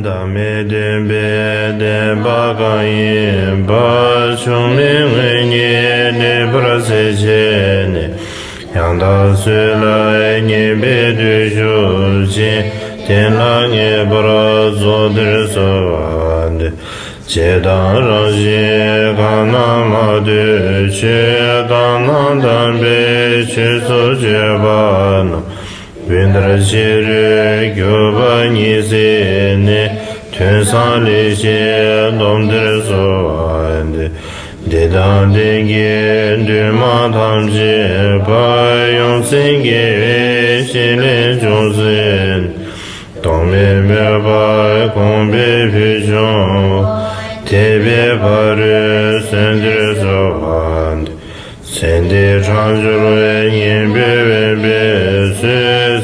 dame dembe de bagaye ba chungling ni ne prasechene yanda sula ni be du shuji tenla ni brazo dresovande Chedan raji kana madu chedan dambe cheso jebana Vindra shiru gyuba nisene tunsan lishe domdre sovande Dedan dengi duma tamji bayon singe shile jonsen Tome meba kombe pijon Tebe paru sendire sovande Sende chanjuru yinbe vebe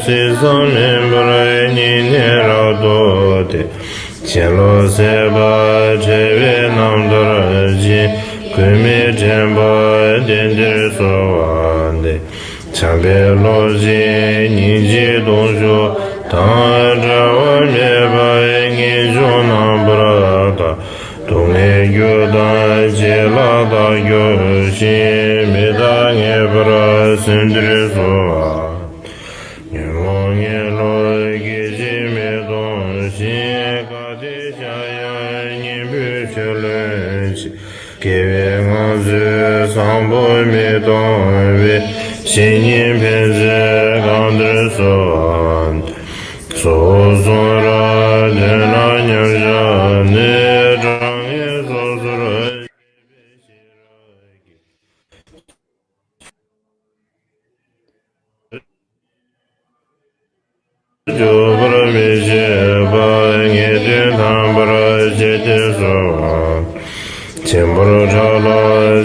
se samembra nine radote Chelo seba cheve namdaraji Kume temba dendire sovande Chambe loji ninji donjo Tandrava meba ngijo nambrata Tome gyoda jela da gyoshi Meda ngebra sindri soa Nyemo ngelo giji medon shi Kati shaya nipu chelenchi Kewe nganzu sambo medon vi Shinin penze gandri soa So zora dena nyarja ne Jubra Vijay Bangede Tambra Jete Soha Timbra Chala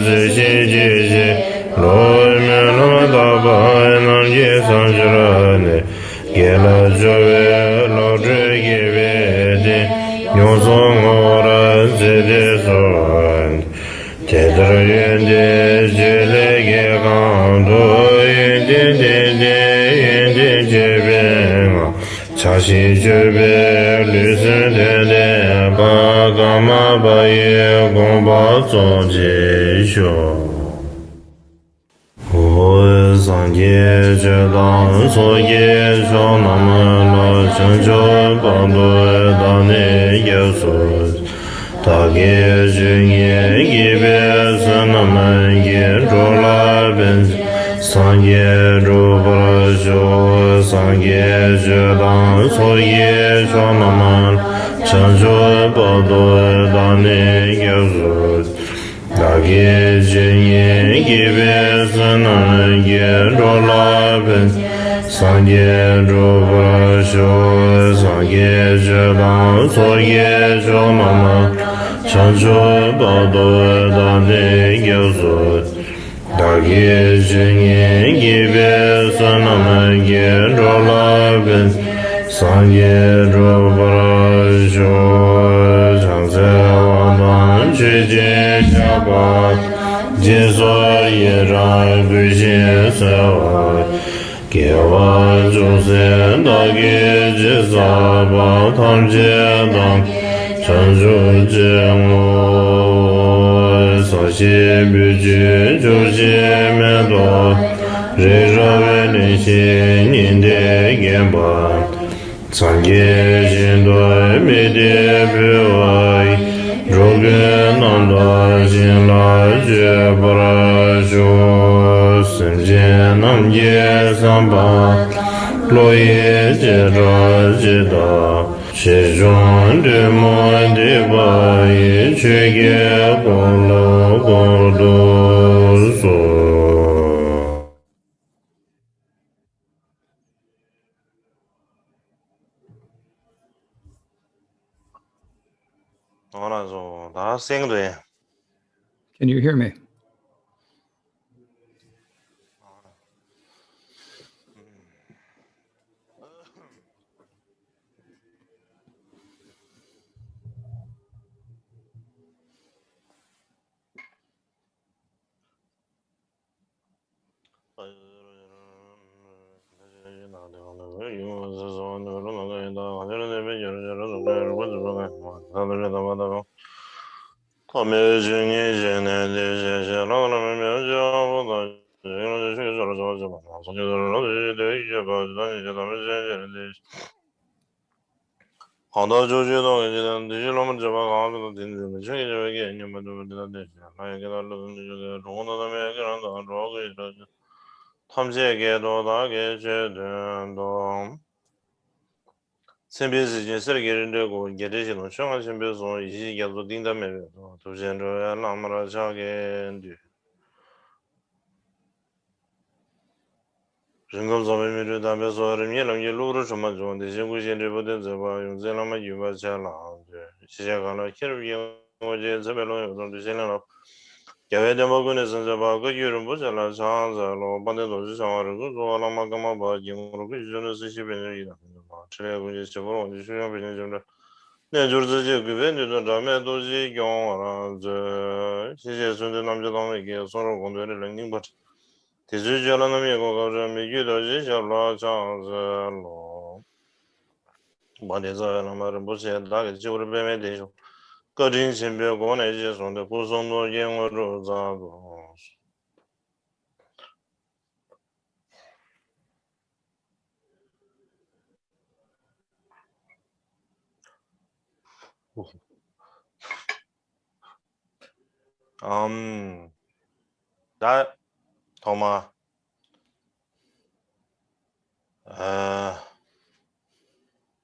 Zishi Jiji Loi Mena Daba Namji Sanjirane Gela Jove Lodre Givede Nyosong Ora Zede Soha Tedra Yende Jile Gekando Yende Jebe Chashi jube lusun tene bagama baye gomba zonje sho. Hu sangye jedan soye sho nama lo chancho bando dane yesus. Tage junye gibe sanama ye rola ben Sangye rupra sho, sangye jedan soye shonaman Chancho bado dane gyazut Dagi jenye gibe sanam ye rola ben Sangye rupra sho, sangye jedan soye shonaman Chancho bado dane gyazut Dagi jenye gibe sanam ye rola ben Sangye rupra sho Changse wanan cheche shabat Jeso ye rai gujie sewa Kewa jose dagi jesa ba tam je dang Chanju je mo Sashi buji juji medo Rizhawe nishi ninde genpa Sangye jindo midi buwai Roge nanda jinla je parashu Simje namye samba Loye jira jida Shizhon de monde bayi Chege golo golo so Can you hear me? 생비스 설계를 게르시는 중앙 신비소 이시 계속 딩담에 도전로 남라 자게人工 소매미를 담에서 어림이랑 일로를 좀만 좋은데 신구신을 보던 저봐 용재라마 유바자라 시작하나 키르비 어제 저별로 요즘 지내나 야외대 먹으면서 저봐 그 유름 보자라 장자로 반대도 주장하는 거 좋아라마가마 봐 영으로 그 주는 수시변이다 그래 그게 저거 언제 수시변이 좀 네, 저르지 그 벤드는 다음에 도지 경화라 저 시제선의 남자당에게 서로 공부를 랭링 버 대주자라는 미고가 좀 이기도지 잘라 장자로 만에서 말은 보세요 나게 지구를 배매 되죠 거진 신벽 원해지 손데 구성도 영어로 자고 나 도마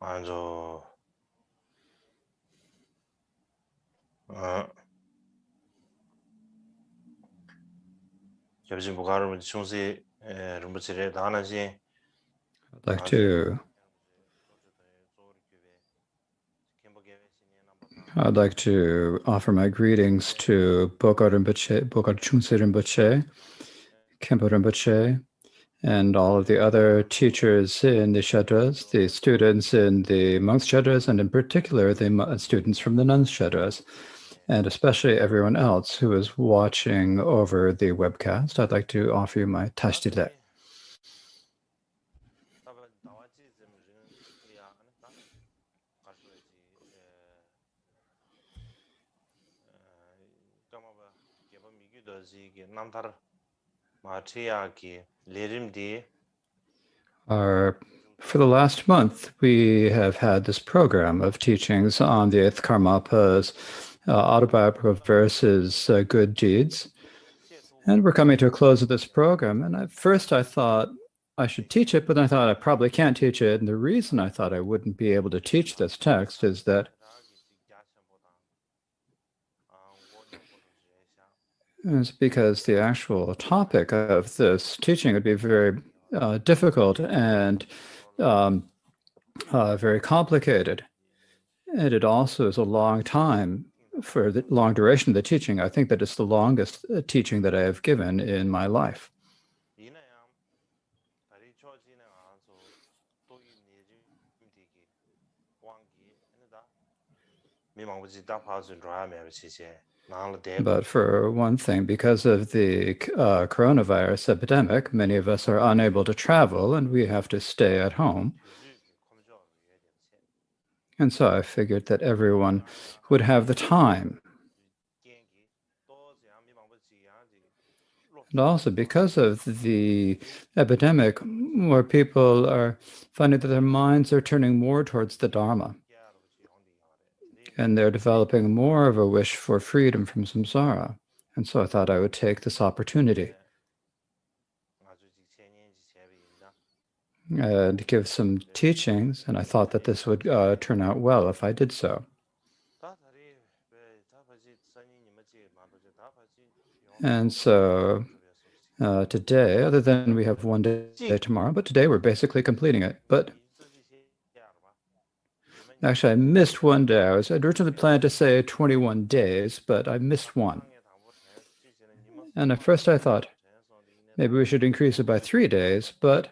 아주 옆집 부가를 충시 rumbuchire 다나지 I'd like to I'd like to offer my greetings to Bokar Rinpoche, Bokar Chungse Rinpoche, Khenpo Rinpoche, and all of the other teachers in the Shedras, the students in the monks' Shedras, and in particular the students from the nuns' Shedras, and especially everyone else who is watching over the webcast. I'd like to offer you my tashdile. For the last month, we have had this program of teachings on the eighth Karmapa's autobiographical verses, Good Deeds. And we're coming to a close of this program. And at first I thought I should teach it, but then I thought I probably can't teach it. And the reason I thought I wouldn't be able to teach this text is that it's because the actual topic of this teaching would be very difficult and very complicated. And it also is a long time for the long duration of the teaching. I think that it's the longest teaching that I have given in my life. But for one thing, because of the coronavirus epidemic, many of us are unable to travel and we have to stay at home. And so I figured that everyone would have the time. And also because of the epidemic, more people are finding that their minds are turning more towards the Dharma. And they're developing more of a wish for freedom from samsara. And so I thought I would take this opportunity and give some teachings, and I thought that this would turn out well if I did so. And so today, other than we have one day tomorrow, but today we're basically completing it. But actually, I missed one day. I originally planned to say 21 days, but I missed one. And at first I thought maybe we should increase it by 3 days, but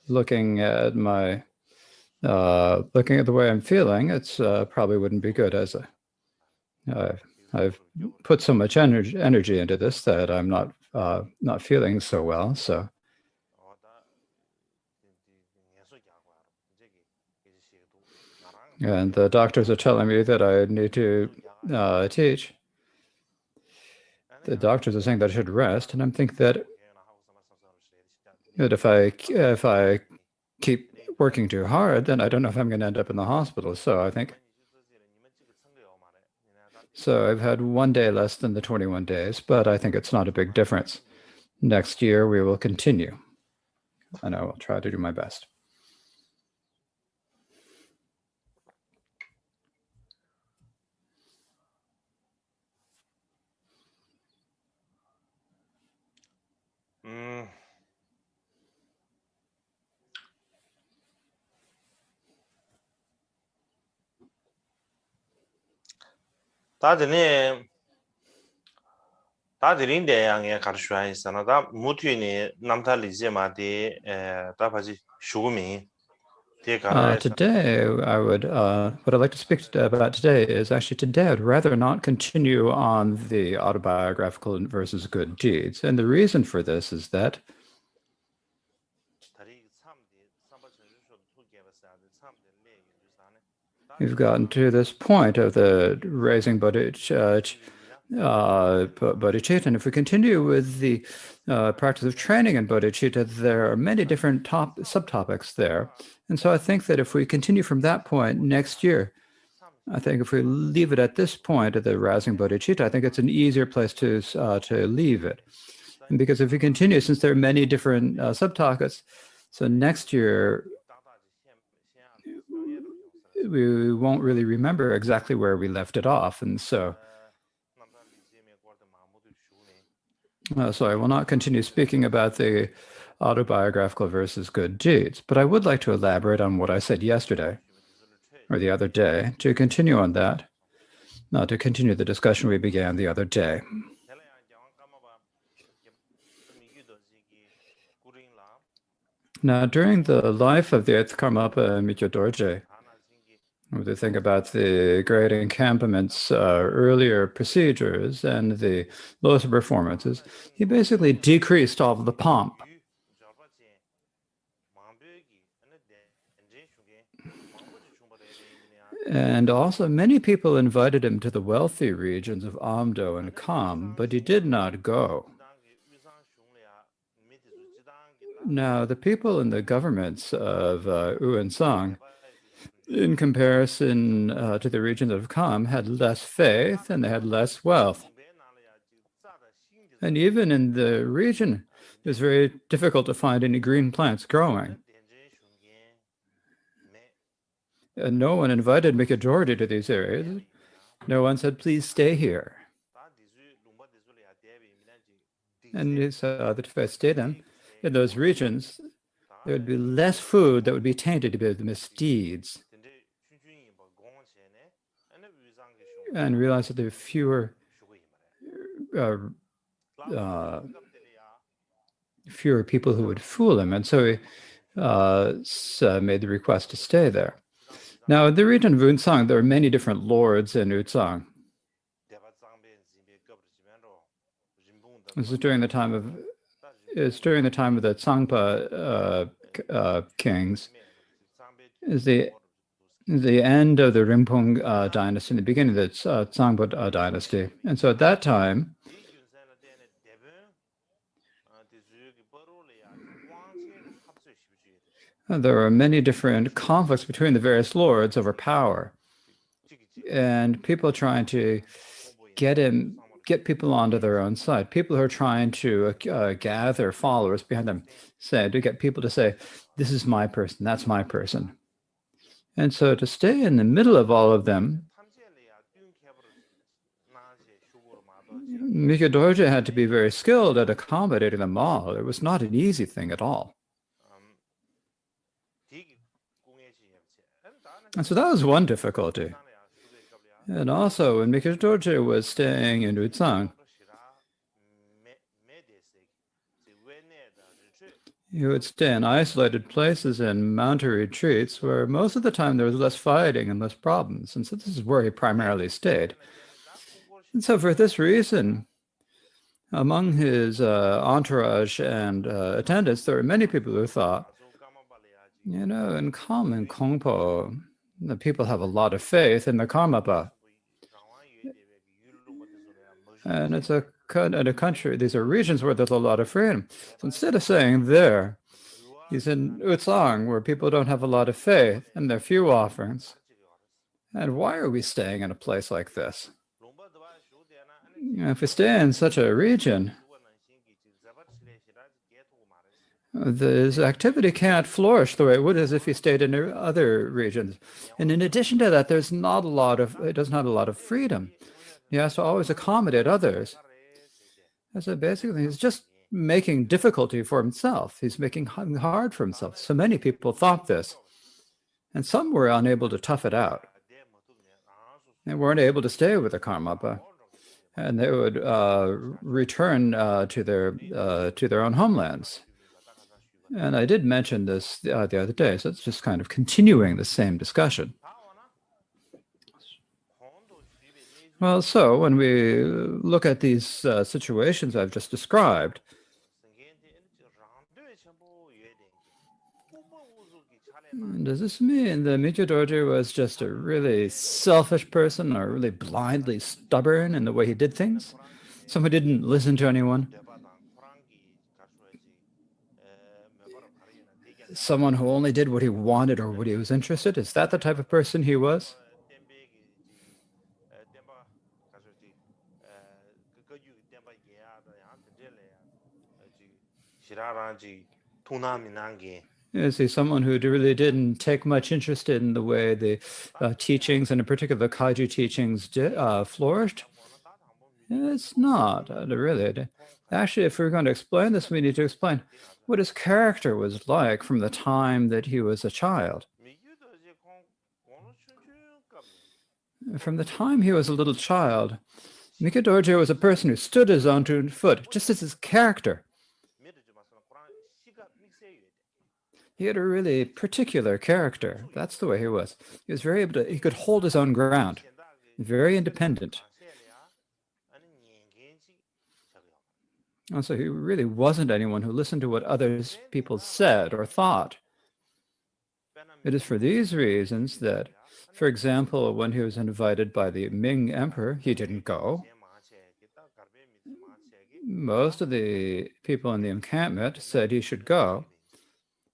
looking at the way I'm feeling, it's probably wouldn't be good as I've put so much energy into this that I'm not feeling so well. So And the doctors are telling me that I need to teach. The doctors are saying that I should rest, and I'm thinking that if I keep working too hard, then I don't know if I'm going to end up in the hospital. So I think so. I've had 1 day less than the 21 days, but I think it's not a big difference. Next year we will continue, and I will try to do my best. 다들 다들인데 양에 가르쳐 있잖아. 다 무튀니 남탈리제 마디 다바지 슈구미 대가라에서 Today, what I'd like to speak about today is actually today I'd rather not continue on the autobiographical versus good deeds. And the reason for this is that we've gotten to this point of the raising bodhicitta, and if we continue with the practice of training in bodhicitta, there are many different subtopics there. And so I think that if we continue from that point next year, I think if we leave it at this point of the rousing bodhicitta, I think it's an easier place to leave it. And because if we continue, since there are many different subtopics, so next year we won't really remember exactly where we left it off. And so I will not continue speaking about the autobiographical versus good deeds, but I would like to elaborate on what I said yesterday or the other day to continue on that, to continue the discussion we began the other day. Now, during the life of the 8th Karmapa Mykyo Dorje, when we think about the great encampment's earlier procedures and the lowest performances, he basically decreased all of the pomp. And also, many people invited him to the wealthy regions of Amdo and Kam, but he did not go. Now, the people in the governments of U and Sang, in comparison to the regions of Kam, had less faith and they had less wealth. And even in the region, it was very difficult to find any green plants growing. And no one invited Mykyo Dorje to these areas. No one said, please stay here. And he said that if I stayed in those regions, there would be less food that would be tainted by the misdeeds. And realized that there were fewer people who would fool him. And so he made the request to stay there. Now, in the region of Unsang, there are many different lords in Unsang. This is during the time of the Tsangpa kings. Is the end of the Rinpong dynasty, and the beginning of the Tsangpa dynasty. And so at that time, there were many different conflicts between the various lords over power, and people trying to get people onto their own side. People who are trying to gather followers behind them, to get people to say, this is my person, that's my person. And so to stay in the middle of all of them, Mykyo Dorje had to be very skilled at accommodating them all. It was not an easy thing at all. And so that was one difficulty. And also, when Mykyo Dorje was staying in Utsang, he would stay in isolated places in mountain retreats where most of the time there was less fighting and less problems. And so this is where he primarily stayed. And so for this reason, among his entourage and attendants, there were many people who thought, in Kam and Kongpo, The people have a lot of faith in the Karmapa. And it's a country, these are regions where there's a lot of freedom. So instead of saying there, he's in Utsang, where people don't have a lot of faith and there are few offerings. And why are we staying in a place like this? If we stay in such a region, this activity can't flourish the way it would as if he stayed in other regions. And in addition to that, it doesn't have a lot of freedom. He has to always accommodate others. And so basically, he's just making difficulty for himself. He's making hard for himself. So many people thought this, and some were unable to tough it out. They weren't able to stay with the Karmapa, and they would return to their own homelands. And I did mention this the other day, so it's just kind of continuing the same discussion. Well, so when we look at these situations I've just described, does this mean that Mikyo Dorje was just a really selfish person or really blindly stubborn in the way he did things? Someone who didn't listen to anyone? Someone who only did what he wanted or what he was interested? Is that the type of person he was? Is he someone who really didn't take much interest in the way the teachings, and in particular the Kaiju teachings, flourished? It's not, really. Actually, if we're going to explain this, we need to explain what his character was like from the time that he was a child. From the time he was a little child, Mikyo Dorje was a person who stood his own 2 foot, just as his character. He had a really particular character. That's the way he was. He was very able to, he could hold his own ground, very independent. And so he really wasn't anyone who listened to what others people said or thought. It is for these reasons that, for example, when he was invited by the Ming Emperor, he didn't go. Most of the people in the encampment said he should go,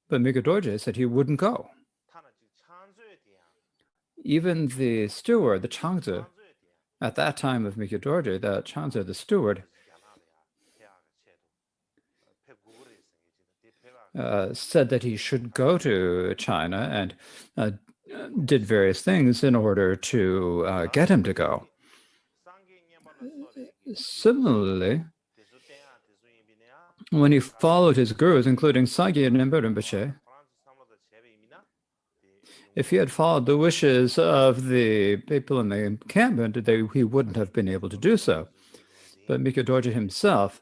but Mikyo Dorje said he wouldn't go. Even the steward, the Changzi, at that time of Mikyo Dorje, the Changzi, the steward, said that he should go to China and did various things in order to get him to go. Similarly, when he followed his gurus, including Sangye and Nimbo Rinpoche, if he had followed the wishes of the people in the encampment, he wouldn't have been able to do so. But Mikyo Dorje himself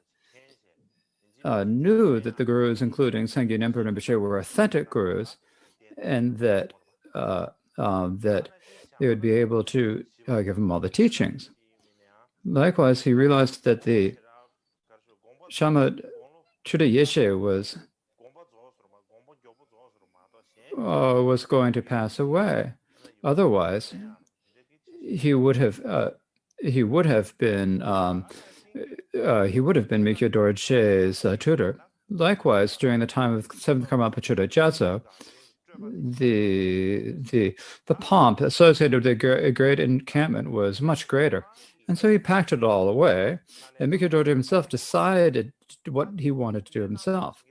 knew that the gurus, including Sangye and Nimbo Rinpoche, were authentic gurus, and that that they would be able to give him all the teachings. Likewise, he realized that the Shama Chuda Yeshe was going to pass away. Otherwise, he would have been Mikyo Dorje's tutor. Likewise, during the time of 7th Karmapa Chuda Gyatso, the pomp associated with a great encampment was much greater. And so he packed it all away, and Mikyo Dorje himself decided what he wanted to do himself.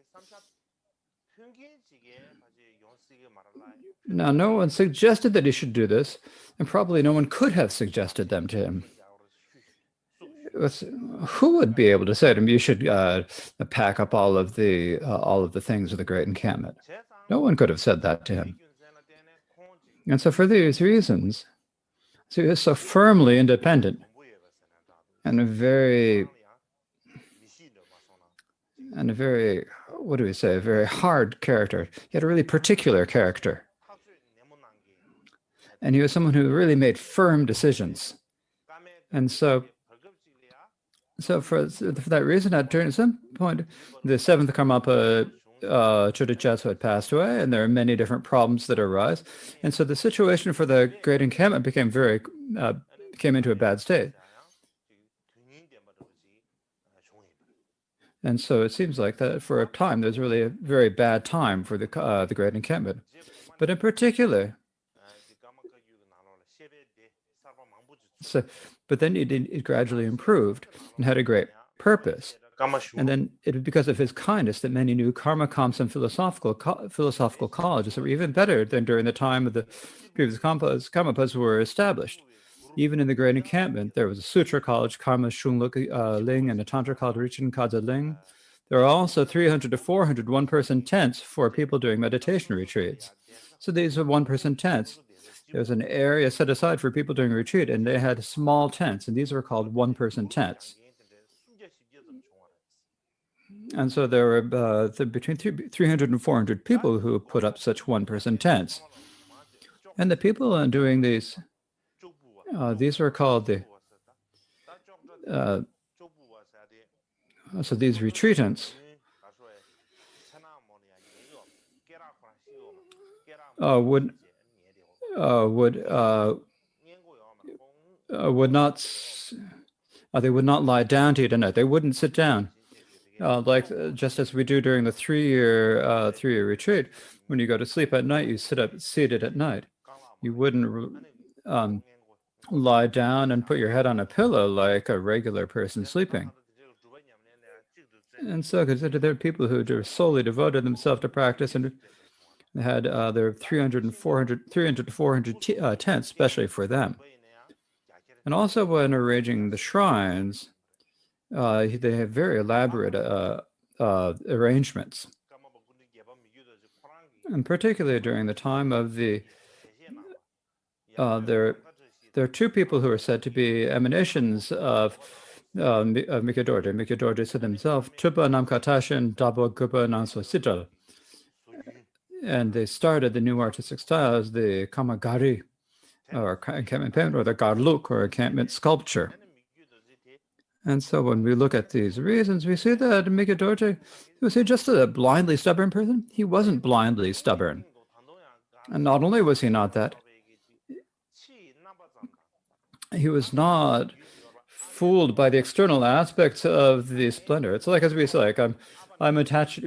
Now, no one suggested that he should do this, and probably no one could have suggested them to him. Who would be able to say to him, you should pack up all of the things of the great encampment? No one could have said that to him. And so for these reasons, so he is so firmly independent and a very, what do we say, a very hard character. He had a really particular character. And he was someone who really made firm decisions. And so for that reason, at some point, the 7th Karmapa Chudachats who had passed away, and there are many different problems that arise. And so the situation for the great encampment came into a bad state. And so it seems like that for a time, there's really a very bad time for the great encampment. But in particular, but then it gradually improved and had a great purpose. And then it was because of his kindness that many new karma camps and philosophical colleges that were even better than during the time of the previous karmapas were established. Even in the Great Encampment, there was a Sutra College, Karma Shunluk Ling, and a Tantra College, Richin Kaza Ling. There are also 300 to 400 one-person tents for people doing meditation retreats. So these are one-person tents. There's an area set aside for people doing a retreat, and they had small tents, and these were called one-person tents. And so there were between 300 and 400 people who put up such one-person tents. And the people doing these were called so these retreatants would not they would not lie down to eat at night. They wouldn't sit down. Just as we do during the three-year retreat, when you go to sleep at night, you sit up seated at night. You wouldn't lie down and put your head on a pillow like a regular person sleeping. And so consider there are people who solely devoted themselves to practice and had their 300 to 400 tents, especially for them. And also when arranging the shrines, they have very elaborate arrangements. And particularly during the time of there are two people who are said to be emanations of Mikyo Dorje. Mikyo Dorje said himself, Tupa Nam Katashin Dabo Gupa Nam Sosital. And they started the new artistic style as the Kamagari, or encampment paint, or the Garluk, or encampment sculpture. And so when we look at these reasons, we see that Mikyo Dorje, was he just a blindly stubborn person? He wasn't blindly stubborn. And not only was he not that, he was not fooled by the external aspects of the splendor. It's like, as we say, like I'm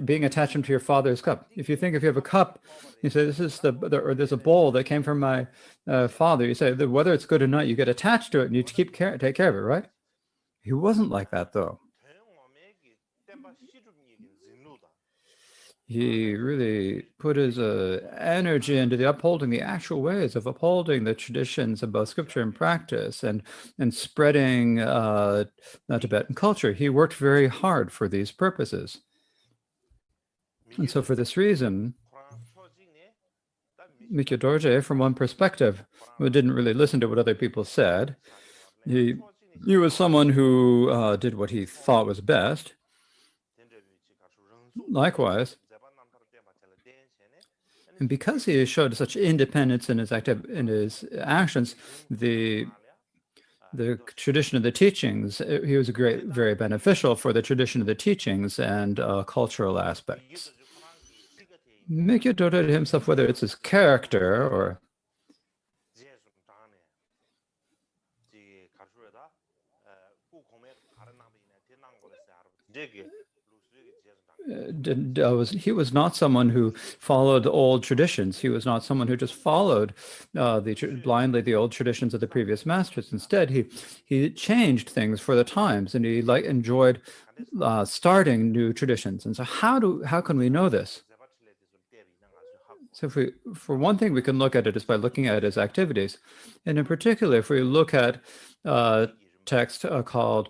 being attached to your father's cup. If you have a cup, you say, this is or there's a bowl that came from my father. You say, whether it's good or not, you get attached to it and you take care of it, right? He wasn't like that, though. He really put his energy into the upholding the actual ways of upholding the traditions of both scripture and practice and spreading Tibetan culture. He worked very hard for these purposes. And so for this reason, Mikyo Dorje, from one perspective, who didn't really listen to what other people said, he was someone who did what he thought was best. Likewise, and because he showed such independence in his actions, the tradition of the teachings, he was very beneficial for the tradition of the teachings and cultural aspects. Mikyo Dorje himself, whether it's his character or he was not someone who followed old traditions. He was not someone who just followed blindly the old traditions of the previous masters. Instead, he changed things for the times, and he enjoyed starting new traditions. And so, how can we know this? So, for one thing, we can look at it is by looking at his activities, and in particular, if we look at text called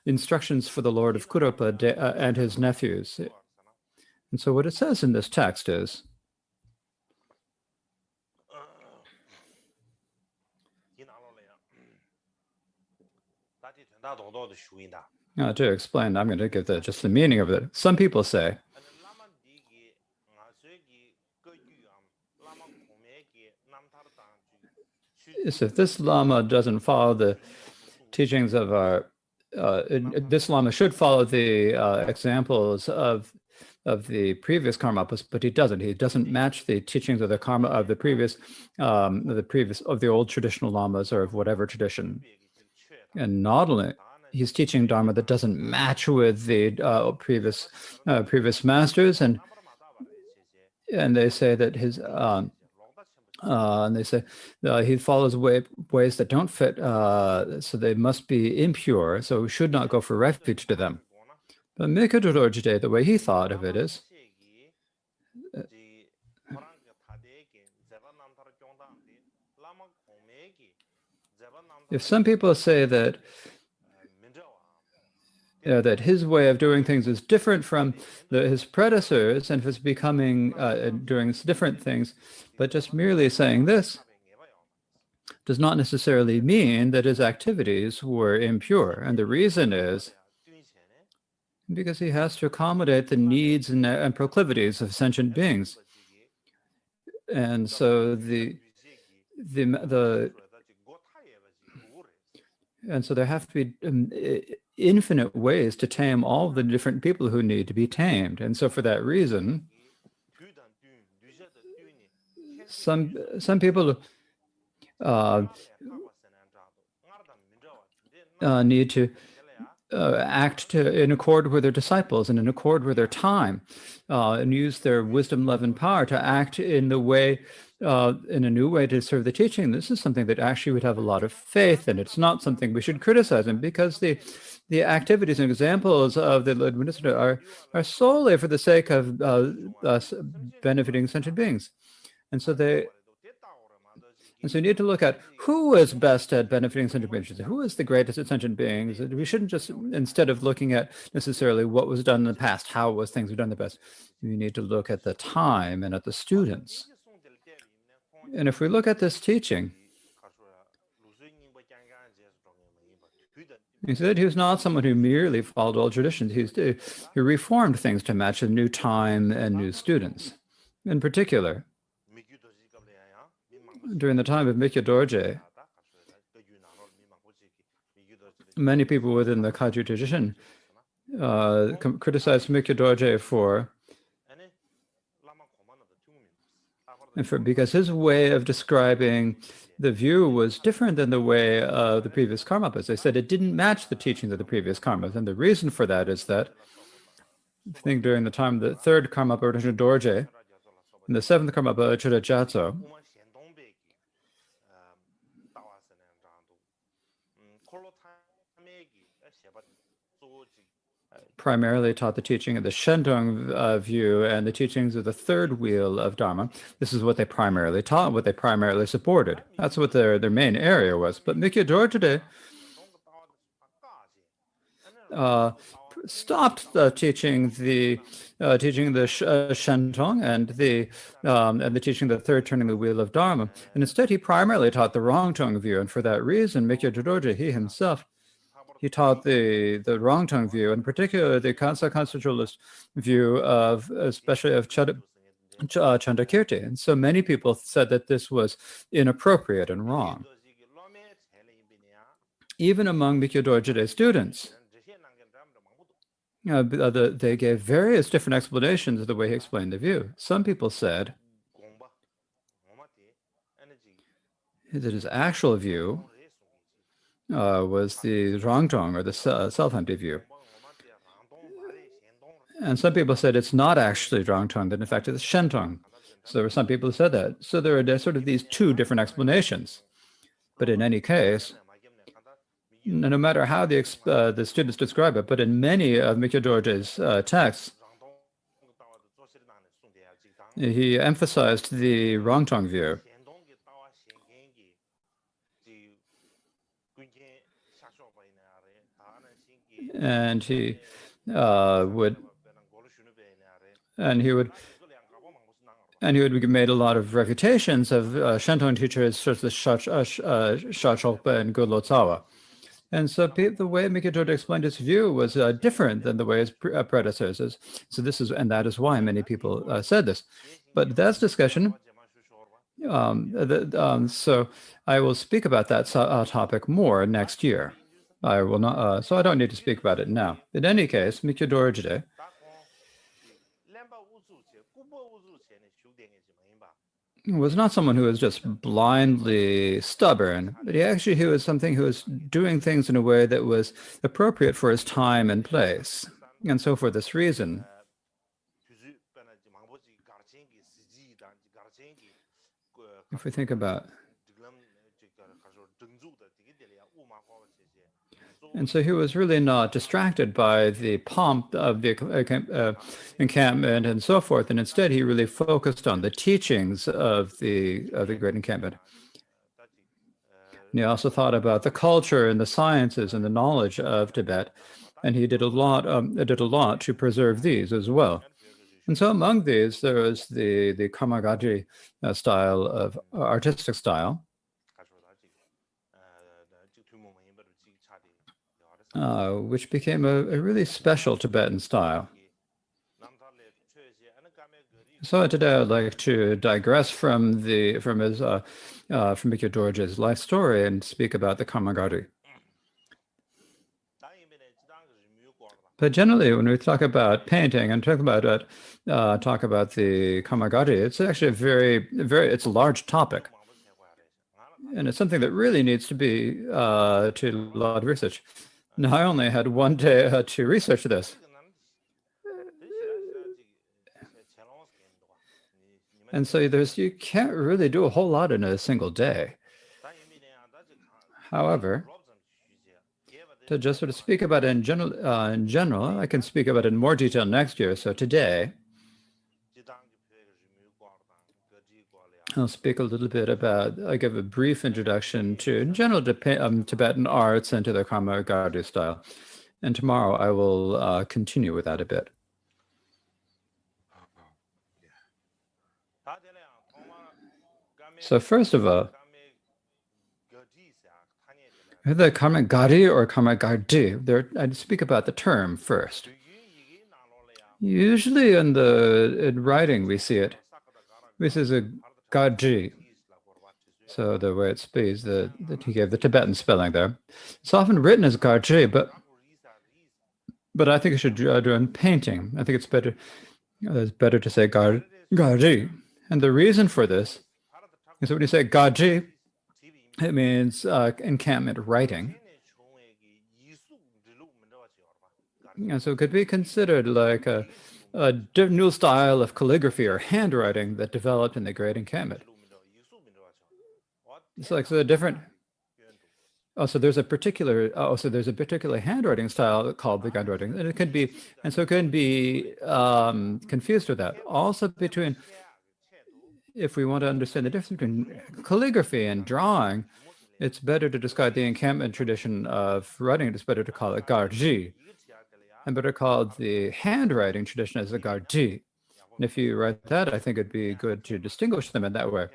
"Instructions for the Lord of Kuropa and his nephews." And so what it says in this text is, to explain, I'm going to give just the meaning of it. Some people say, if this Lama doesn't follow the teachings of our, this Lama should follow the examples of of the previous Karmapas, but he doesn't. He doesn't match the teachings of the karma of the previous of the old traditional lamas or of whatever tradition. And not only he's teaching dharma that doesn't match with the previous masters, and they say that his and they say he follows ways that don't fit, so they must be impure. So we should not go for refuge to them. But Mikhail Dorje, the way he thought of it is, if some people say that that his way of doing things is different from his predecessors, and if it's becoming doing different things, but just merely saying this does not necessarily mean that his activities were impure. And the reason is because he has to accommodate the needs and proclivities of sentient beings. And so and so there have to be infinite ways to tame all the different people who need to be tamed. And so for that reason, some people need to act in accord with their disciples and in accord with their time, and use their wisdom, love, and power to act in the way, in a new way to serve the teaching. This is something that actually would have a lot of faith, and it's not something we should criticize him, because the activities and examples of the administrator are solely for the sake of us benefiting sentient beings. And so you need to look at who is best at benefiting sentient beings, who is the greatest at sentient beings. We shouldn't just, instead of looking at necessarily what was done in the past, how things were done in the past, you need to look at the time and at the students. And if we look at this teaching, he said he was not someone who merely followed old traditions. He reformed things to match a new time and new students. In particular, during the time of Mikhail Dorje, many people within the Kagyu tradition criticized Mikhail Dorje because his way of describing the view was different than the way of the previous Karmapas. They said it didn't match the teachings of the previous Karmas. And the reason for that is that, I think during the time of the third Karmapa Dorje and the seventh Karmapa Chudajatso, primarily taught the teaching of the Shendong view and the teachings of the third wheel of Dharma. This is what they primarily taught, what they primarily supported. That's what their main area was. But Mikhail Dorje stopped teaching the Shendong and the teaching of the third turning the wheel of Dharma. And instead, he primarily taught the Rongtong view. And for that reason, Mikhail Dorje, he himself, he taught the Rongtong view, in particular the Kansa conceptualist view of, especially of Chandakirti. And so many people said that this was inappropriate and wrong. Even among Mikhail Dorje's students, they gave various different explanations of the way he explained the view. Some people said that his actual view was the Rongtong, or the self-empty view. And some people said it's not actually Rongtong, that in fact it's Shentong. So there were some people who said that. So there are sort of these two different explanations. But in any case, no matter how the students describe it, but in many of Mikhail Dorje's texts, he emphasized the Rongtong view. And he would make a lot of refutations of Shentong teachers such as Sha Chokpa and Golo Tsawa. And so the way Mikhail Dorje explained his view was different than the way his predecessors. So that is why many people said this. But that's discussion. So I will speak about that topic more next year. I will not. So I don't need to speak about it now. In any case, Mikhail Dorje was not someone who was just blindly stubborn, but he was something who was doing things in a way that was appropriate for his time and place. And so for this reason, if we think about, and so he was really not distracted by the pomp of the encampment and so forth, and instead he really focused on the teachings of the great encampment. And he also thought about the culture and the sciences and the knowledge of Tibet, and he did a lot to preserve these as well. And so among these, there was the Kamagati style of artistic style, which became a really special Tibetan style. So today I'd like to digress from Bhikkhu Dorje's life story and speak about the Kamagati. But generally, when we talk about painting and talk about the Kamagati, it's actually it's a large topic, and it's something that really needs to be to a lot of research. Now, I only had one day to research this. And so you can't really do a whole lot in a single day. However, to just sort of speak about it in general, I can speak about it in more detail next year. So today, I'll speak a little bit I'll give a brief introduction to, in general, Tibetan arts and to the Kamagati style. And tomorrow I will continue with that a bit. So first of all, the Kamagati or Kamagati, I'd speak about the term first. Usually in writing we see it. This is a Gaji. So the way it speaks, that he gave the Tibetan spelling there. It's often written as Gaji, but I think you should do in painting. I think it's better to say Gaji. And the reason for this is when you say Gaji, it means encampment writing. And so it could be considered like a new style of calligraphy or handwriting that developed in the Great Encampment. It's like different. So there's a particular handwriting style called the handwriting, and it can be confused with that. Also between, if we want to understand the difference between calligraphy and drawing, it's better to describe the encampment tradition of writing. It's better to call it garji, and better called the handwriting tradition as a garji. And if you write that, I think it'd be good to distinguish them in that way.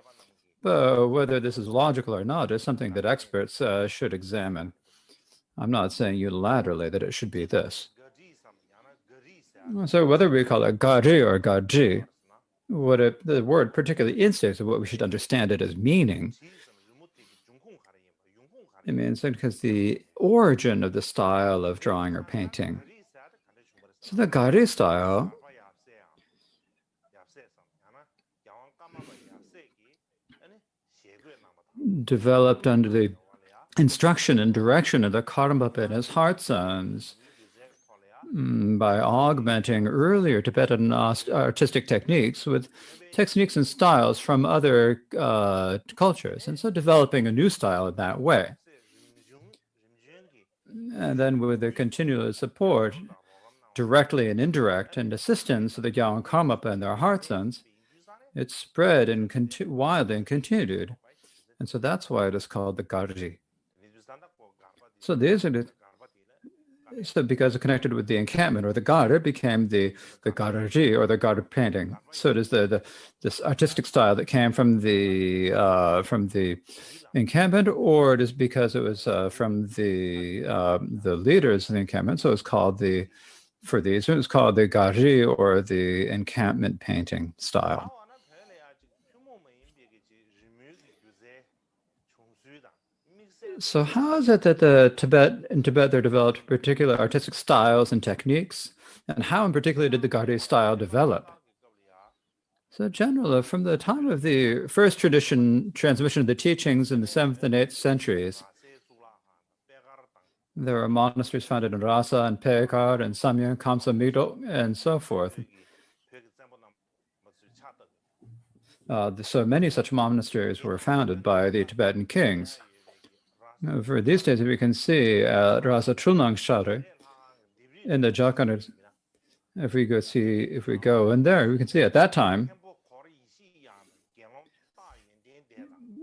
But whether this is logical or not is something that experts should examine. I'm not saying unilaterally that it should be this. So whether we call it gari or gaji, the word particularly instincts of what we should understand it as meaning. It means because the origin of the style of drawing or painting. So the gari style developed under the instruction and direction of the Karmapa and his heart zones by augmenting earlier Tibetan artistic techniques with techniques and styles from other cultures, and so developing a new style in that way. And then with the continuous support, directly and indirect, and assistance of the Gyawan Karmapa and their heart zones, it spread and widely and continued. And so that's why it is called the Garji. So these are because it connected with the encampment or the Gar, it became the Garji or the Gar painting. So it is this artistic style that came from the encampment, or it is because it was from the leaders of the encampment. So it's called it was called the Garji or the encampment painting style. So how is it that in Tibet there developed particular artistic styles and techniques? And how in particular did the Gardi style develop? So generally, from the time of the first transmission of the teachings in the 7th and 8th centuries, there were monasteries founded in Rasa and Pekar and Samyang, Kamsa, Mido, and so forth. So many such monasteries were founded by the Tibetan kings. For these days, we can see Rasa Trulnang Shari in the Jharkhand. If we go in there, we can see at that time,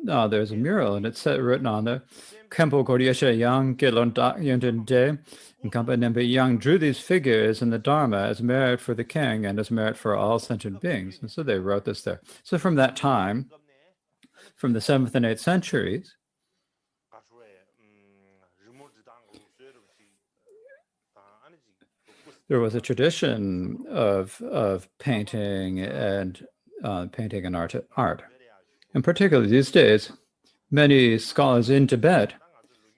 there's a mural and it's written on there, Kempo Koryesha Yang Gelon Yenten De, and Kampa Nembe Yang drew these figures in the Dharma as merit for the king and as merit for all sentient beings. And so they wrote this there. So from that time, from the 7th and 8th centuries, there was a tradition of painting and art. And particularly these days, many scholars in Tibet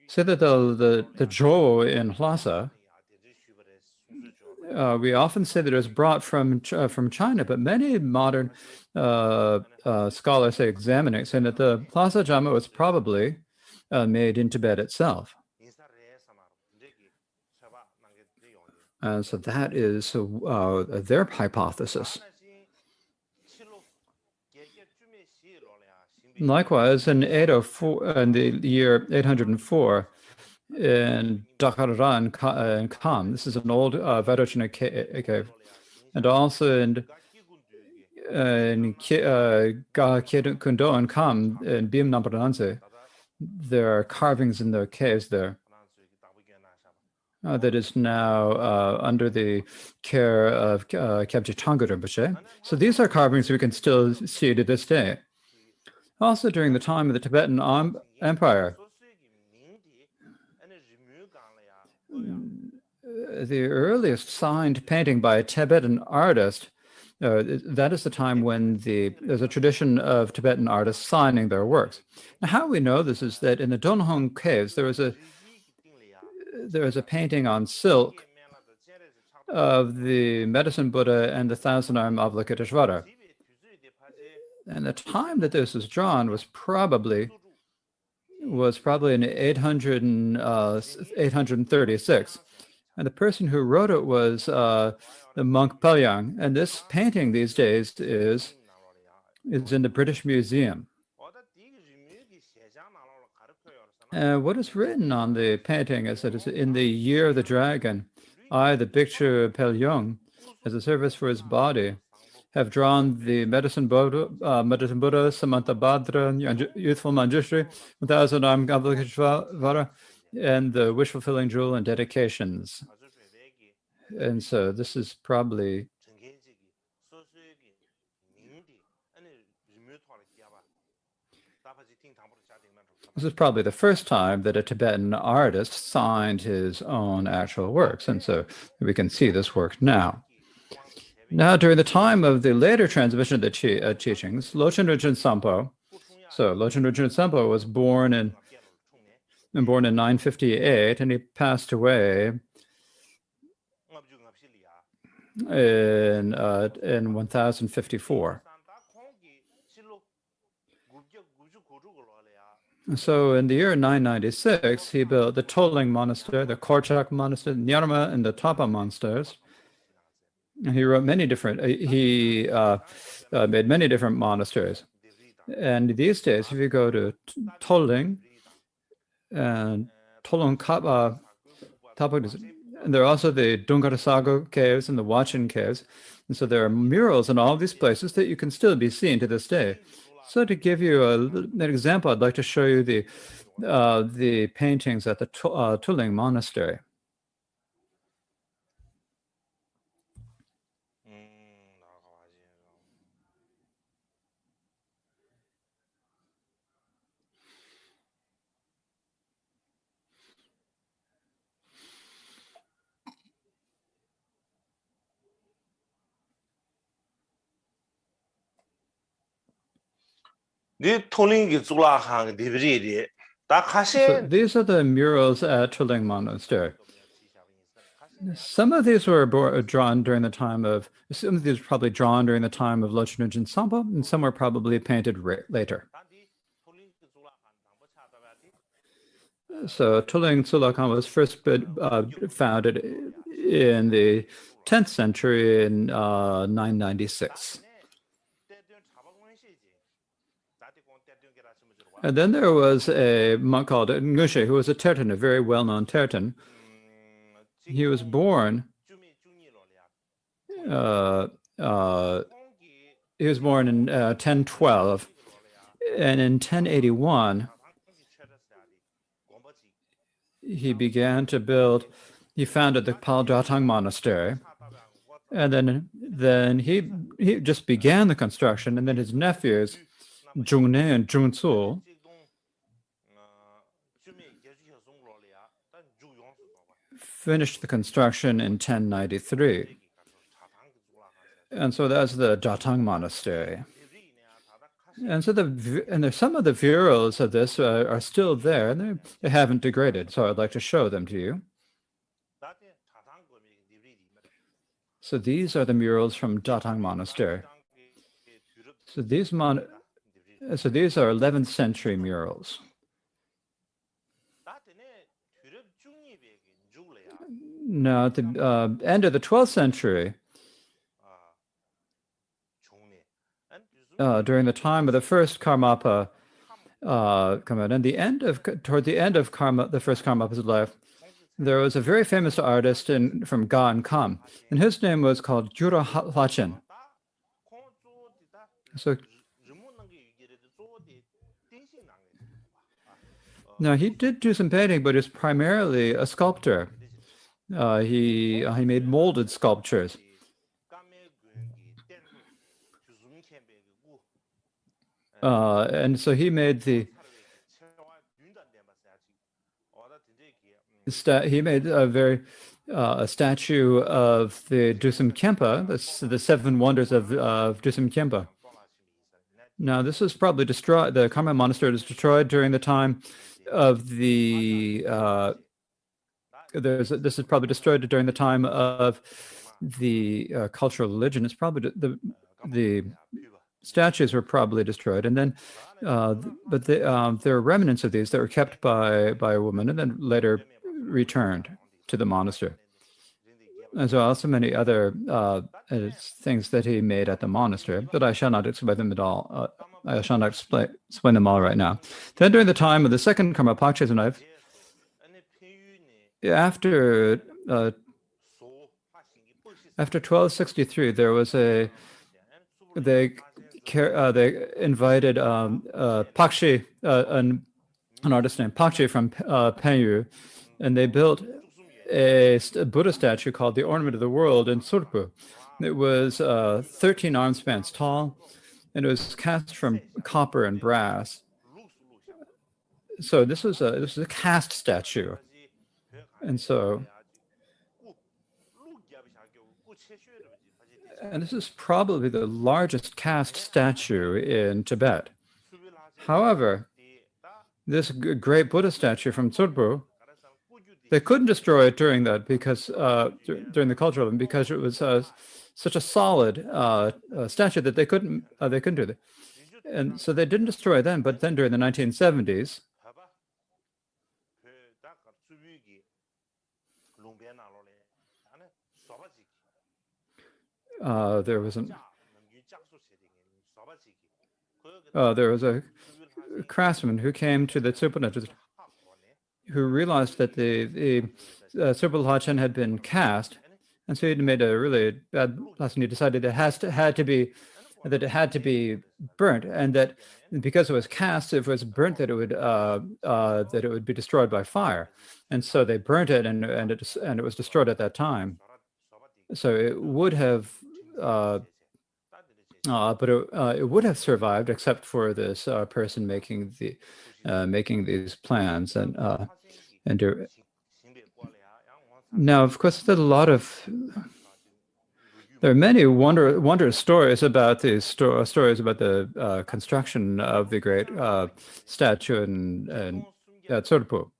say that the zhou in Lhasa, we often say that it was brought from China, but many modern scholars say examining, saying that the Lhasa Jama was probably made in Tibet itself. And so that is their hypothesis. Likewise, in 804, in the year 804, in Dakarara and Kham, this is an old Vairocana cave, and also in Kundo and Kham in Bhim Namparanse, there are carvings in the caves there. That is now under the care of Kyabje Tangpa Rinpoche. So these are carvings we can still see to this day. Also during the time of the Tibetan Empire, the earliest signed painting by a Tibetan artist, that is the time when there's a tradition of Tibetan artists signing their works. Now, how we know this is that in the Donghong caves, there is a painting on silk of the Medicine Buddha and the Thousand-Armed Avalokiteshvara. And the time that this was drawn was probably in 836. And the person who wrote it was the monk Palyang. And this painting these days is in the British Museum. What is written on the painting is that it's in the year of the dragon, I, the Bhikshu Palyang, as a service for his body, have drawn the Medicine Buddha, Samanta Bhadra, Youthful Manjushri, 1,000-armed Avalokiteshvara, and the wish-fulfilling jewel and dedications. And so this is probably the first time that a Tibetan artist signed his own actual works. And so we can see this work now. Now, during the time of the later transmission of the teachings, Lochen Rinchen Sampo, so Lochen Rinchen Sampo was born in 958, and he passed away in 1054. So in the year 996, he built the Toling Monastery, the Korchak Monastery, Nyarma, and the Tapa monasteries. He wrote many different. He made many different monasteries. And these days, if you go to Toling and Tolong Kapa, and there are also the Dungarasago caves and the Wachin caves. And so there are murals in all these places that you can still be seen to this day. So to give you an example, I'd like to show you the paintings at the Tuling Monastery. So these are the murals at Tuling Monastery. Some of these were drawn during the time of, some of these were probably drawn during the time of Lochunujin Sampo, and some were probably painted later. So Tuling Sulakan was first founded in the 10th century in 996. And then there was a monk called Ngushe, who was a terton, a very well-known terton. He was born in 1012, and in 1081 he began to build. He founded the Paljatang Monastery, and then he just began the construction, and then his nephews Zhongne and Zhongzu finished the construction in 1093. And so that's the Jatang Monastery. And so there's some of the murals of this are still there, and they haven't degraded. So I'd like to show them to you. So these are the murals from Jatang Monastery. So these are 11th century murals. Now, at the end of the 12th century, during the time of the first Karmapa, and toward the end of the first Karmapa's life, there was a very famous artist from Ga and Kam, and his name was called Jura Hwachen. So now he did do some painting, but he's primarily a sculptor. He made molded sculptures. And so he made a statue of the Dusum Kempa, the seven wonders of Dusum Kempa. Now, this was probably destroyed. The Karma Monastery was destroyed during the time of the. This is probably destroyed during the time of the cultural religion. It's probably the statues were probably destroyed, and then, but there are remnants of these that were kept by a woman, and then later returned to the monastery. As well as so many other things that he made at the monastery, but I shall not explain them at all. I shall not explain them all right now. Then, during the time of the second Karma Pakchesanov, after 1263, there was they invited Pakshi, an artist named Pakshi from Penyu, and they built a Buddha statue called the Ornament of the World in Surpu. It was 13 arm spans tall, and it was cast from copper and brass. So this was a cast statue, and this is probably the largest cast statue in Tibet. However, this great Buddha statue from Tsurbu, they couldn't destroy it during that because during the cultural event, because it was such a solid statue that they couldn't do that, and so they didn't destroy it then. But then during the 1970s, there was a craftsman who came to the Tsupan, who realized that the Tsubal Hachen had been cast, and so he made a really bad lesson. He decided it had to be burnt, and that because it was cast, if it was burnt, that it would be destroyed by fire. And so they burnt it, and it was destroyed at that time. So it would have, but it would have survived, except for this person making these plans and now, of course, there are many wondrous stories about these stories about the construction of the great statue in Tsurpu.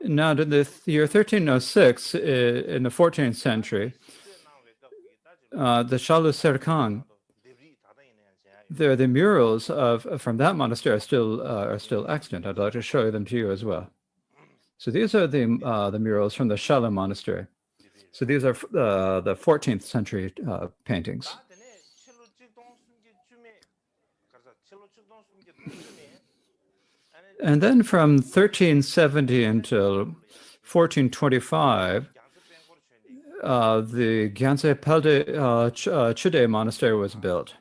Now, in the year 1306, in the 14th century, the Shalu Serkan, the murals from that monastery are still extant. I'd like to show them to you as well. So these are the murals from the Shalu monastery. So these are the 14th century paintings. And then from 1370 until 1425, the Gyantse Pelde Chude monastery was built.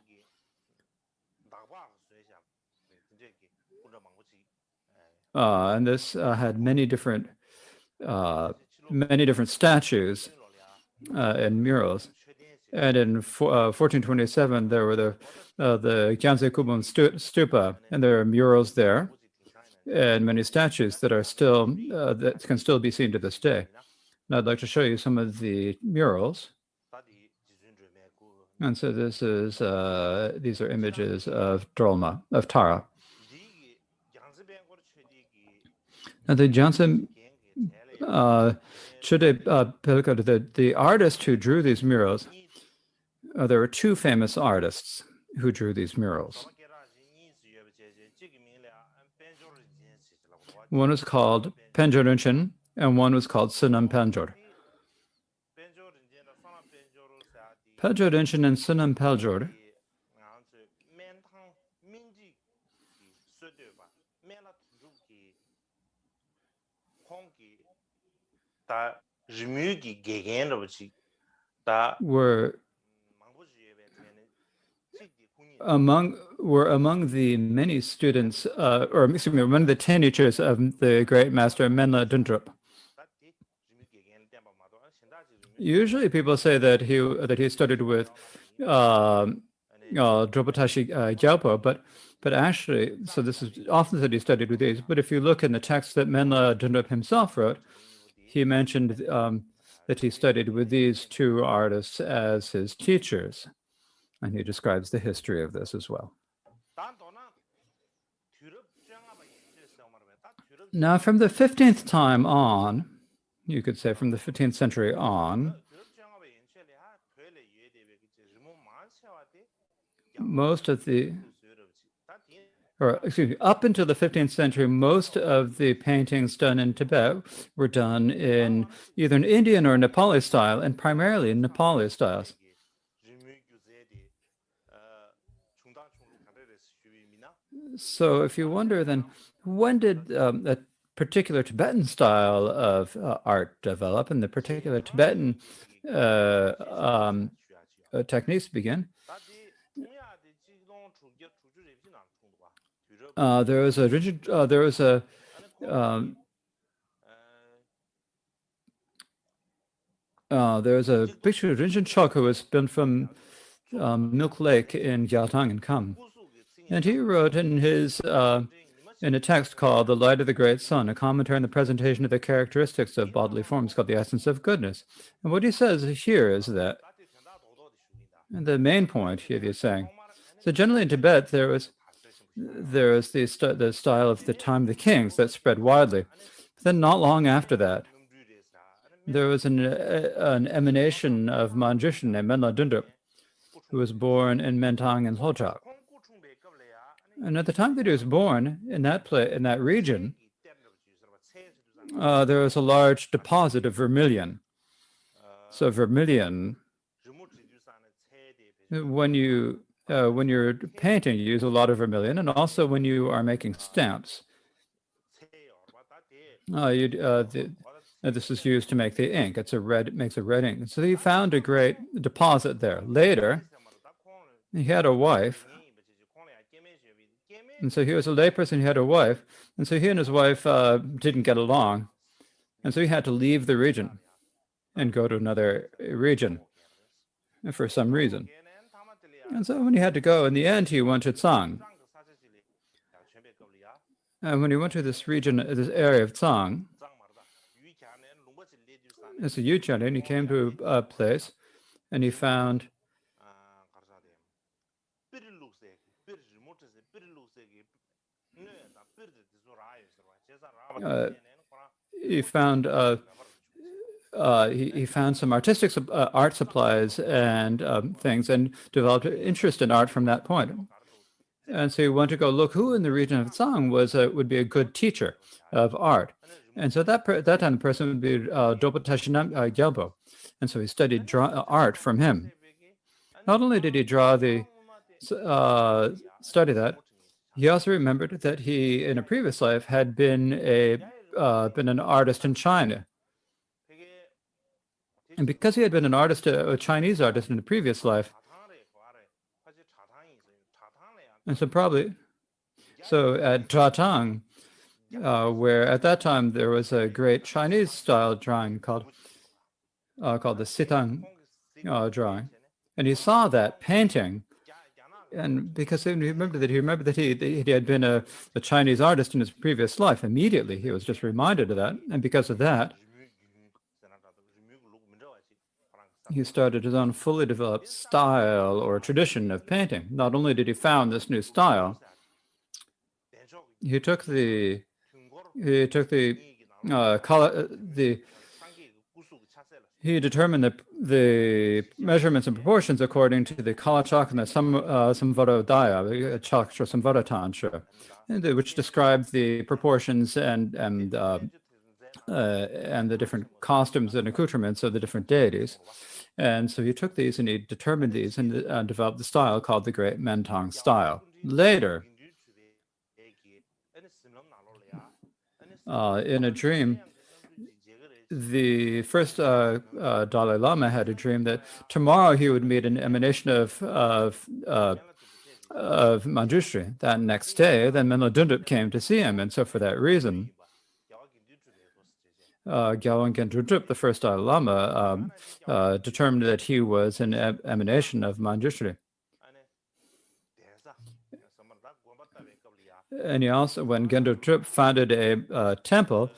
And this had many different statues and murals. And in 1427, there were the Gyantse Kubum stupa, and there are murals there, and many statues that are still that can still be seen to this day. And I'd like to show you some of the murals. And so this is these are images of Drolma, of Tara. And the Gyantse Chude Pelka, the artist who drew these murals, there were two famous artists who drew these murals. One was called Penjo Rinchen, and one was called Sunam Penjor. Penjo Rinchen and Sunam Penjor were among the many students, or excuse me, among the 10 teachers of the great master Menla Dundrup. Usually, people say that he studied with Drupatashi Gyalpo, but actually, so this is often said he studied with these. But if you look in the text that Menla Dundrup himself wrote, he mentioned that he studied with these two artists as his teachers. And he describes the history of this as well. Now, from the 15th time on, you could say from the 15th century on, most of the, or excuse me, up until the 15th century, most of the paintings done in Tibet were done in either an Indian or Nepali style, and primarily in Nepali styles. So if you wonder then, when did a particular Tibetan style of art develop and the particular Tibetan techniques begin? There was a Bhikshu Rinchen Chok who was been from Milk Lake in Gyaltang and Kham. And he wrote in his in a text called "The Light of the Great Sun," a commentary on the presentation of the characteristics of bodily forms called "The Essence of Goodness." And what he says here is that, and the main point here he's saying, so generally in Tibet there was the style of the time of the kings that spread widely. But then not long after that, there was an emanation of a magician named Menla Dundrup, who was born in Mentang and Lhojak. And at the time that he was born in that region, there was a large deposit of vermilion. So vermilion, when you're painting, you use a lot of vermilion, and also when you are making stamps, this is used to make the ink. It makes a red ink. So he found a great deposit there. Later, he had a wife. And so he was a layperson, he had a wife, and so he and his wife didn't get along, and so he had to leave the region and go to another region for some reason. And so when he had to go, in the end, he went to Tsang. And when he went to this region, this area of Tsang, it's a Yuchan, and he came to a place, and he found he found he found some artistic art supplies and things, and developed an interest in art from that point. And so he went to go look who in the region of Tsang would be a good teacher of art. And so that that time the person would be Dopa Tashinam Gyalpo. And so he studied art from him. Not only did he study that, he also remembered that he, in a previous life, had been an artist in China. And because he had been an artist, a Chinese artist in a previous life, and so at Zhatang, where at that time there was a great Chinese style drawing called the Sitang drawing, and he saw that painting, and because he remembered that he had been a Chinese artist in his previous life. Immediately he was just reminded of that, and because of that, he started his own fully developed style or tradition of painting. Not only did he found this new style, he took the he determined the measurements and proportions according to the Kalachak and the Samvarodaya, Chaksha Samvarotantra, which described the proportions and the different costumes and accoutrements of the different deities. And so he took these and he determined these and developed the style called the Great Mentong style. Later, in a dream, the first Dalai Lama had a dream that tomorrow he would meet an emanation of Manjushri. That next day, then Menlo Dundup came to see him, and so for that reason, Gyalwang Gentrudrup, the first Dalai Lama, determined that he was an emanation of Manjushri. And he also, when Gentrudrup founded a temple,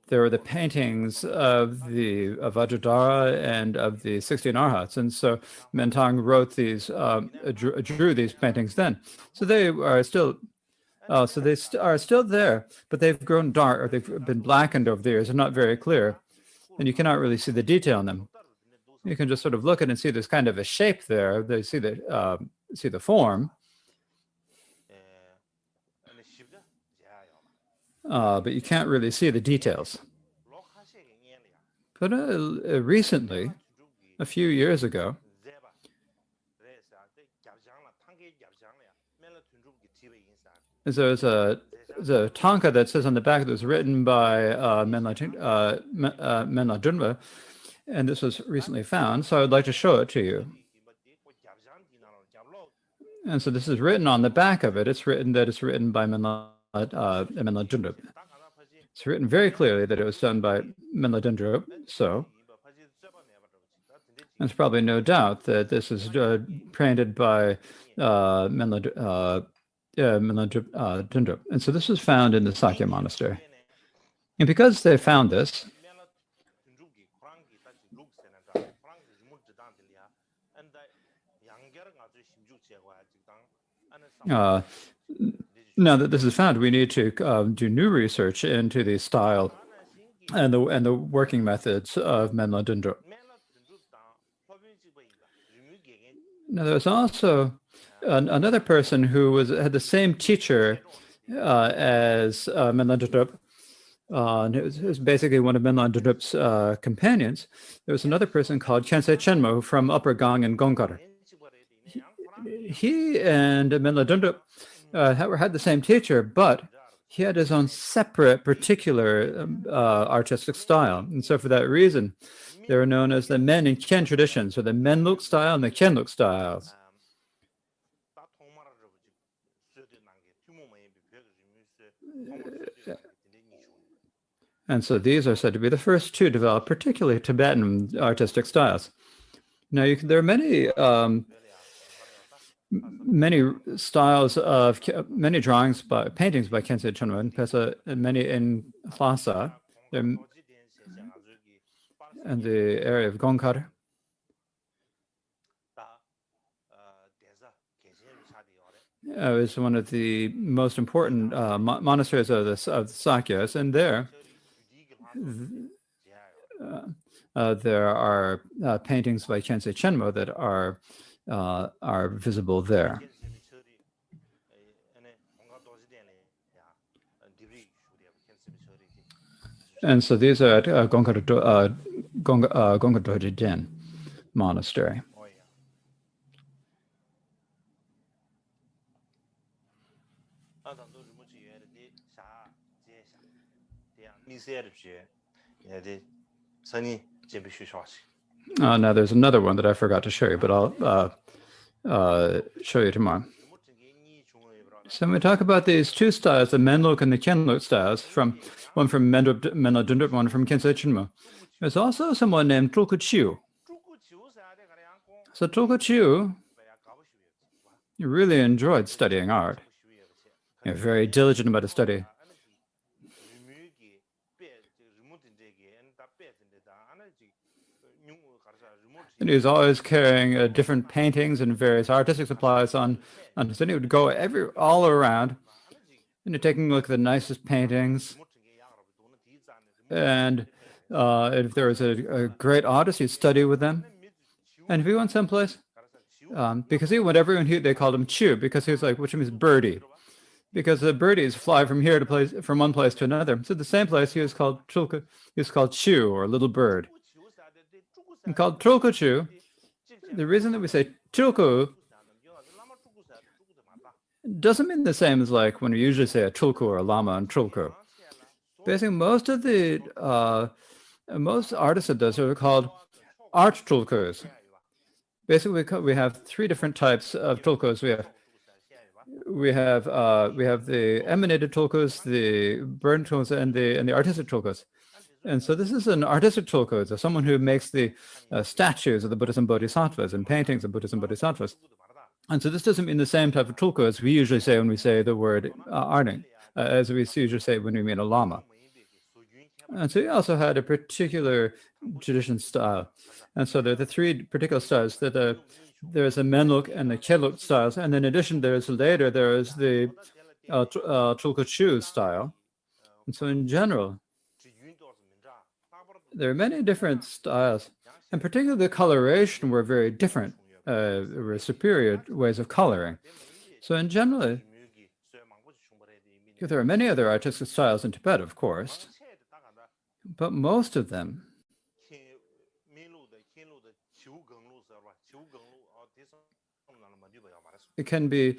there were the paintings of Vajradhara and of the 16 Arhats, and so Mentong wrote these, drew these paintings then. So they are still, are still there, but they've grown dark, or they've been blackened over the years. They're not very clear, and you cannot really see the detail in them. You can just sort of look at it and see there's kind of a shape there. They see the form. But you can't really see the details. But recently, a few years ago, there's a tanka that says on the back that was written by Menla Dunma, and this was recently found, so I would like to show it to you. And so this is written on the back of it. It's written by Menla Dundup. It's written very clearly that it was done by Menla Dundup. So there's probably no doubt that this is painted by Menla Dundup. And so this was found in the Sakya monastery. And because they found this, now that this is found, we need to do new research into the style and the working methods of Menla Dundup. Now, there's also another person who had the same teacher as Menla Dundup. It was basically one of Menla Dundup's companions. There was another person called Khyentse Chenmo from Upper Gang and Gongkar. He and Menla Dundup had the same teacher, but he had his own separate, particular artistic style. And so for that reason, they were known as the Men and Khen traditions, or the Menluk style and the Khenluk styles. And so these are said to be the first to develop particularly Tibetan artistic styles. Now, there are many styles of many paintings by Khyentse Chenmo, and many in Lhasa, and the area of Gongkar. is one of the most important monasteries of the Sakyas, and there there are paintings by Khyentse Chenmo that are visible there. And so these are at Gongadorji Den Monastery. Now there's another one that I forgot to show you, but I'll show you tomorrow. So when we talk about these two styles, the Menlok and the Khenlok styles, one from Menlo Dundrup, one from Khyentse Chenmo, there's also someone named Tulku Chiu. So Tulku Chiu really enjoyed studying art. Very diligent about his study. And he was always carrying different paintings and various artistic supplies on his. He would go all around, and taking a look at the nicest paintings. And if there was a great artist, he'd study with them. And if he went someplace, because he went everywhere, they called him Chu, because he was like, which means birdie, because the birdies fly from from one place to another. So the same place, he was called Tulku, he was called Chu, or little bird. And called Tulku Chu. The reason that we say Tulku doesn't mean the same as like when we usually say a Tulku or a lama and Tulku. Basically, most artists of those are called art Tulkus. Basically, we have three different types of Tulkus. We have the emanated Tulkus, the burnt Tulkus, and the artistic Tulkus. And so this is an artistic Tulku. So someone who makes the statues of the Buddhas and Bodhisattvas and paintings of Buddhas and Bodhisattvas. And so this doesn't mean the same type of Tulku as we usually say when we say the word arting, as we usually say when we mean a lama. And so he also had a particular tradition style. And so there are the three particular styles. There's a Menlok and the Khenlok styles. And in addition, there is the Tulku Chu style. And so in general, there are many different styles, and particularly the coloration were very different. There were superior ways of coloring. So in general, there are many other artistic styles in Tibet, of course, but most of them it can be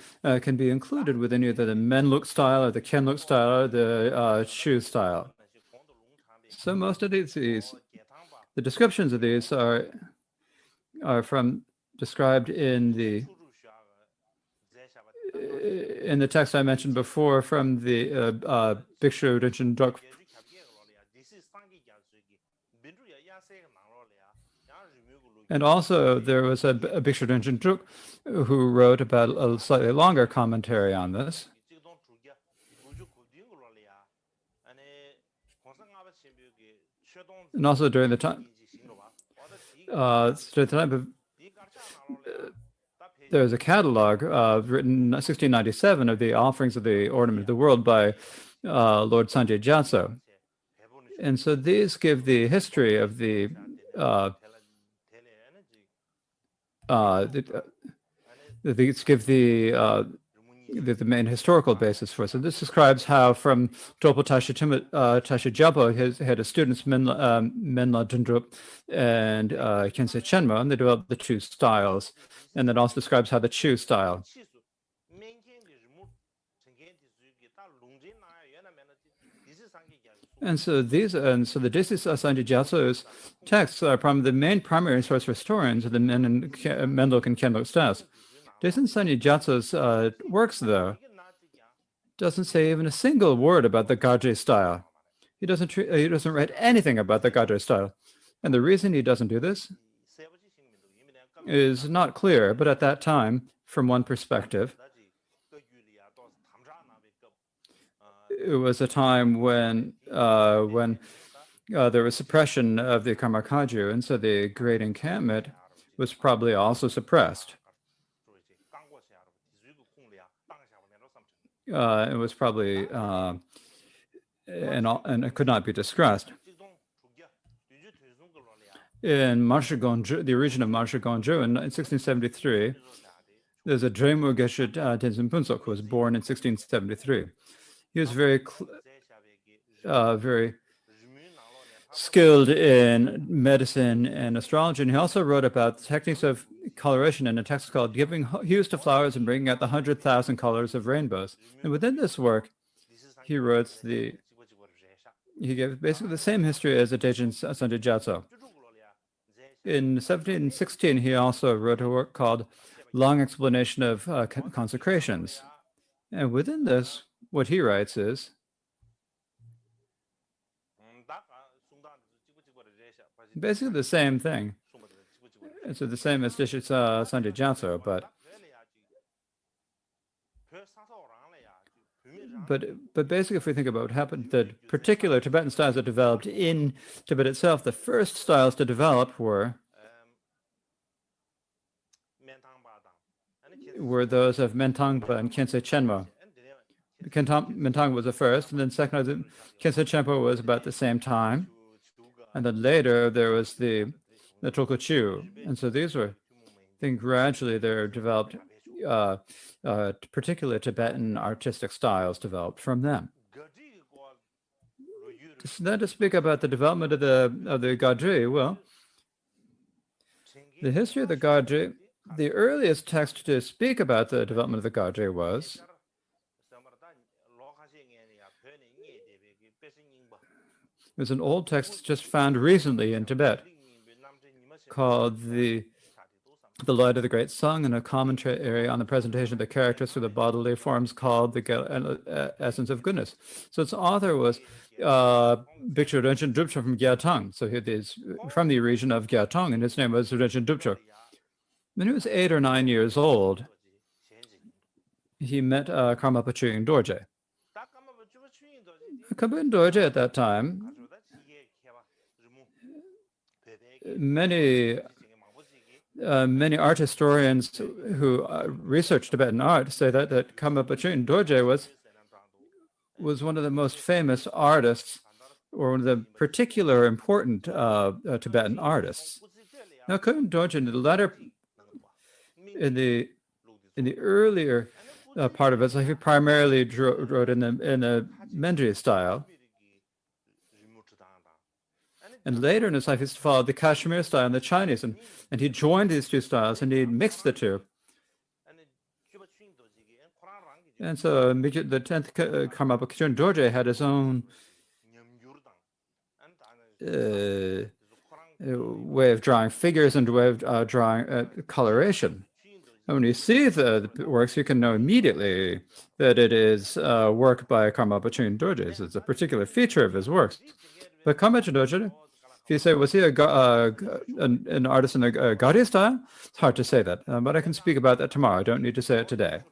included within either the Menlok style or the Khenlok style or the Chu style. So most of these, the descriptions of these are described in the text I mentioned before from the Bhikshu Rinchen Druk. And also there was a Bhikshu Rinchen Druk who wrote about a slightly longer commentary on this. And also during the time of there was a catalog written in 1697 of the offerings of the Ornament of the World by Lord Sanjay Gyatso. And so these give the history of these give the main historical basis for it. So this describes how from Drolpo Tashi Gyalpo had a students Menla Dundrup and Khyentse Chenmo, and they developed the two styles. And that also describes how the Chu style. And so the Desis Sanjay Gyatso's texts are probably the primary source for historians of the Menlok and Khenlok styles. Desis Sanjay Gyatso's works, though, doesn't say even a single word about the Gajre style. He doesn't write anything about the Gajre style. And the reason he doesn't do this is not clear, but at that time, from one perspective, it was a time when there was suppression of the Karmakaju, and so the great encampment was probably also suppressed. it was probably and it could not be discussed. In Marsha the origin of Marsha Gonju in 1673, there's a Dremu Geshe Tenzin Punsok who was born in 1673. He was very skilled in medicine and astrology, and he also wrote about the techniques of coloration in a text called Giving Hues to Flowers and Bringing Out the 100,000 Colors of Rainbows. And within this work, he gave basically the same history as the Daijin Sanjay Jiazo. In 1716, he also wrote a work called Long Explanation of Consecrations. And within this, what he writes is, basically the same thing. It's the same as Daijin Sanjay Jiazo, but basically, if we think about what happened, the particular Tibetan styles that developed in Tibet itself, the first styles to develop were those of Mentangpa and Khyentse Chenmo. Mentangpa was the first, and then second, Khyentse Chenpo was about the same time, and then later there was the Tulku Chu, and so these were, I think, gradually they're developed. Particular Tibetan artistic styles developed from them. Then to speak about the development of the Gadri, well, the history of the Gadri, the earliest text to speak about the development of the Gadri was an old text just found recently in Tibet called the Light of the Great Song, and a commentary on the presentation of the characters through the bodily forms called the Essence of Goodness. So its author was Bhikshu Rinchen Drupcho from Gyatang. So he is from the region of Gyatang, and his name was Rinchen Drupcho. When he was 8 or 9 years old, he met Karmapa Chögying Dorje. Karmapa Dorje at that time, many art historians who research Tibetan art say that Karmapa Chögying Dorje was one of the most famous artists, or one of the particular important Tibetan artists. Now, Chögying Dorje in the earlier part of his life, he primarily wrote in the Mendri style. And later in his life, he followed the Kashmir style and the Chinese, and he joined these two styles and he mixed the two. And so the 10th Karmapa Chögying Dorje had his own way of drawing figures and way of drawing coloration. And when you see the works, you can know immediately that it is work by Karmapa Chögying Dorje. It's a particular feature of his works. But Karmapa Chögying Dorje, if you say, was he an artist in the Gaudiya style? It's hard to say that, but I can speak about that tomorrow. I don't need to say it today.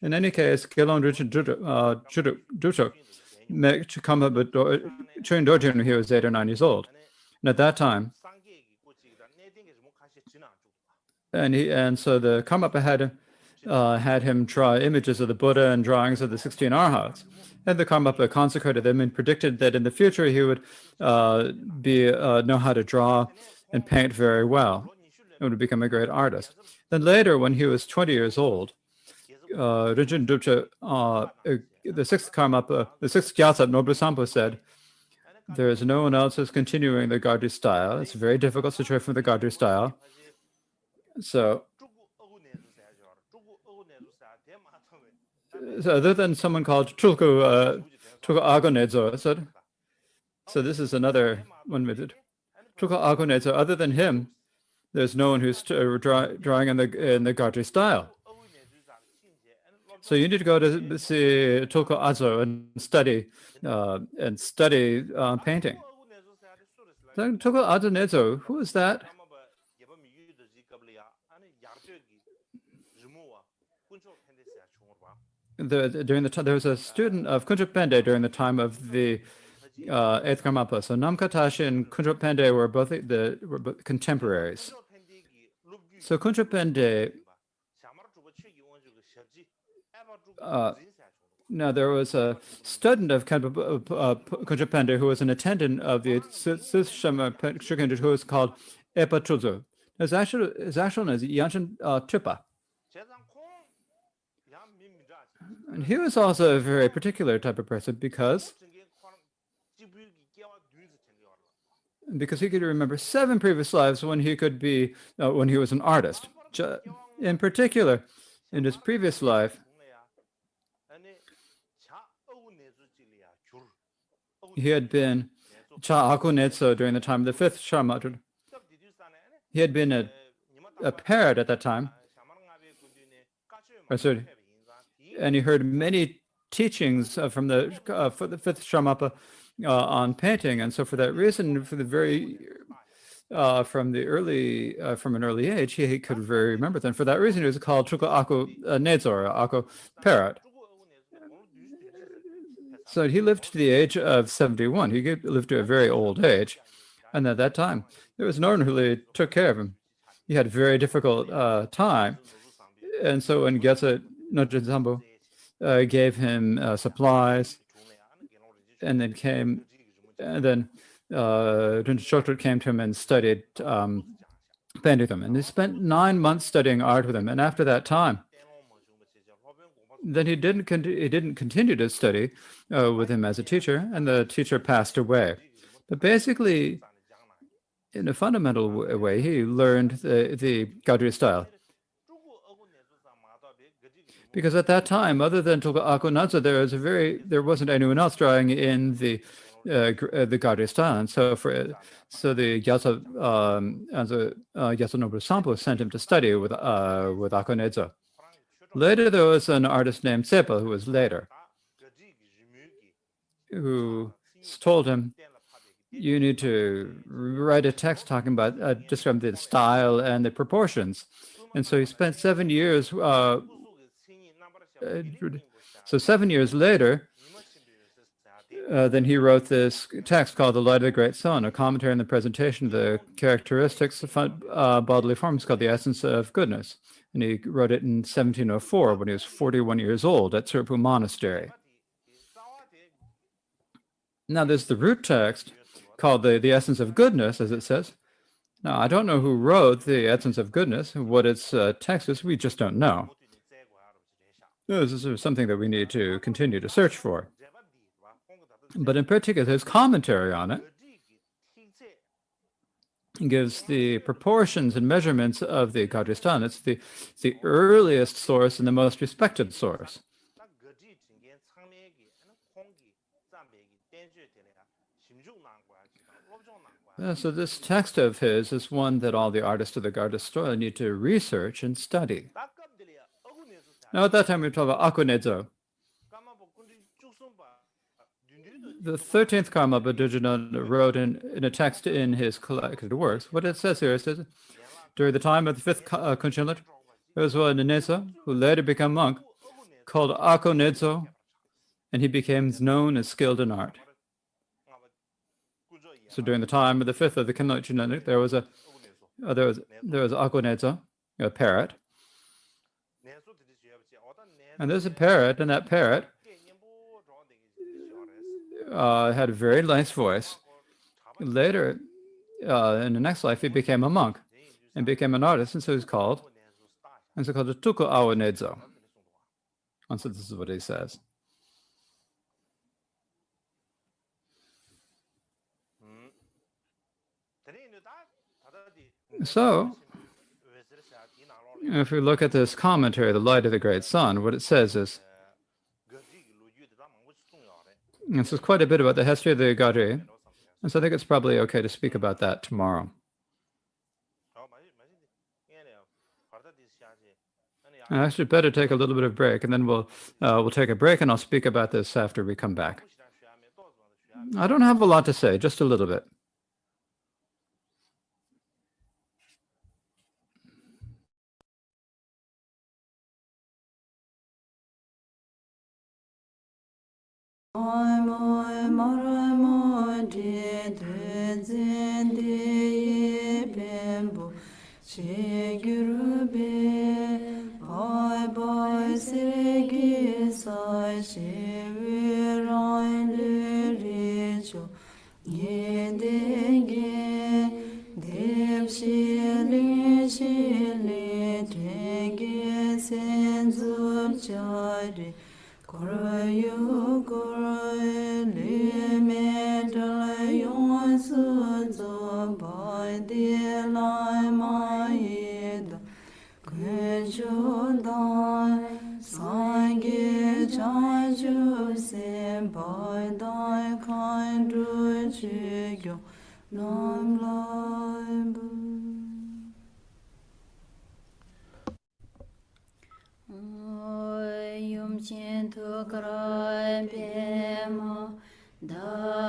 In any case, Gelon Rinchen Drupcho met Karmapa Chögying Dorje when he was 8 or 9 years old. And at that time, and so the Karmapa had him draw images of the Buddha and drawings of the 16 Arhats. And the Karmapa consecrated them and predicted that in the future he would know how to draw and paint very well and would become a great artist. Then later, when he was 20 years old, Rinchen Drupcho, the sixth Karmapa, the sixth Gyatso Nobu Sampo said, there is no one else who's continuing the Gadri style. It's a very difficult situation for the Gadri style. So other than someone called Tulku Agonedzo, so this is another one with it. Tulku Agonedzo, other than him, there's no one who's drawing in the Gadri style. So you need to go to see Tulku Azo and study painting. Then Tulku Agonedzo, who is that? There was a student of Kunchup Pende during the time of the 8th Karmapa. So Namkha Tashi and Kunchup Pende were both contemporaries. So Kunchup Pende Now, there was a student of Kunja Pende who was an attendant of the Shama Shukenja who was called Epa Chuzu. His actual name is Yanshin Tripa. And he was also a very particular type of person because he could remember 7 previous lives when he could be when he was an artist. In particular, in his previous life, he had been Cha Akunetso during the time of the 5th Sharma. He had been a parrot at that time. And he heard many teachings from the 5th Sharmapa on painting, and so for that reason, from an early age, he could very remember them. For that reason, he was called Chuko Aku Nedzor, Aku Parrot. So he lived to the age of 71. He lived to a very old age, and at that time, there was no one who really took care of him. He had a very difficult time, and so when Gyatso Nojin Zambo gave him supplies, and then Rinpoche came to him and studied painting with him. And he spent 9 months studying art with him. And after that time, then he didn't continue to study with him as a teacher, and the teacher passed away. But basically, in a fundamental way, he learned the Gadri style. Because at that time, other than Tulku Akunatsu, there wasn't anyone else drawing in the Gadri style. And so the Gyatso Nobu Sampo sent him to study with Akunetsu. Later, there was an artist named Sepa who was later, who told him, you need to write a text talking about describing the style and the proportions. And so he spent 7 years. So 7 years later, then he wrote this text called The Light of the Great Sun, a commentary on the presentation of the characteristics of bodily forms called The Essence of Goodness. And he wrote it in 1704 when he was 41 years old at Tsurpu Monastery. Now there's the root text called the Essence of Goodness, as it says. Now, I don't know who wrote The Essence of Goodness, what its text is, we just don't know. This is something that we need to continue to search for. But in particular, his commentary on it gives the proportions and measurements of the Gadristan. It's the earliest source and the most respected source. So this text of his is one that all the artists of the Gardestora need to research and study. Now, at that time, we were talking about Akunezo. The 13th Karmapa Dujana wrote in a text in his collected works. What it says here, it says, during the time of the 5th Kunchinlet, there was one Nezo who later became monk called Akunezo, and he became known as skilled in art. So during the time of the 5th of the Kunchinlet, there was Akunezo, a parrot. And there's a parrot, and that parrot had a very nice voice. Later, in the next life, he became a monk and became an artist, and so he's called the Tuku Awa Nezo. And so this is what he says. So, if we look at this commentary, The Light of the Great Sun, what it says is, this is quite a bit about the history of the Gadri, and so I think it's probably okay to speak about that tomorrow. I actually better take a little bit of break, and then we'll take a break, and I'll speak about this after we come back. I don't have a lot to say, just a little bit. ge sen zu chari Kurayu kurayu li me dala yon su zo bai di lai ma yeda kwe chu dai sai ge cha chu sen bai dai kai du chi gyo nam lai bu yum chen tu krai pe ma da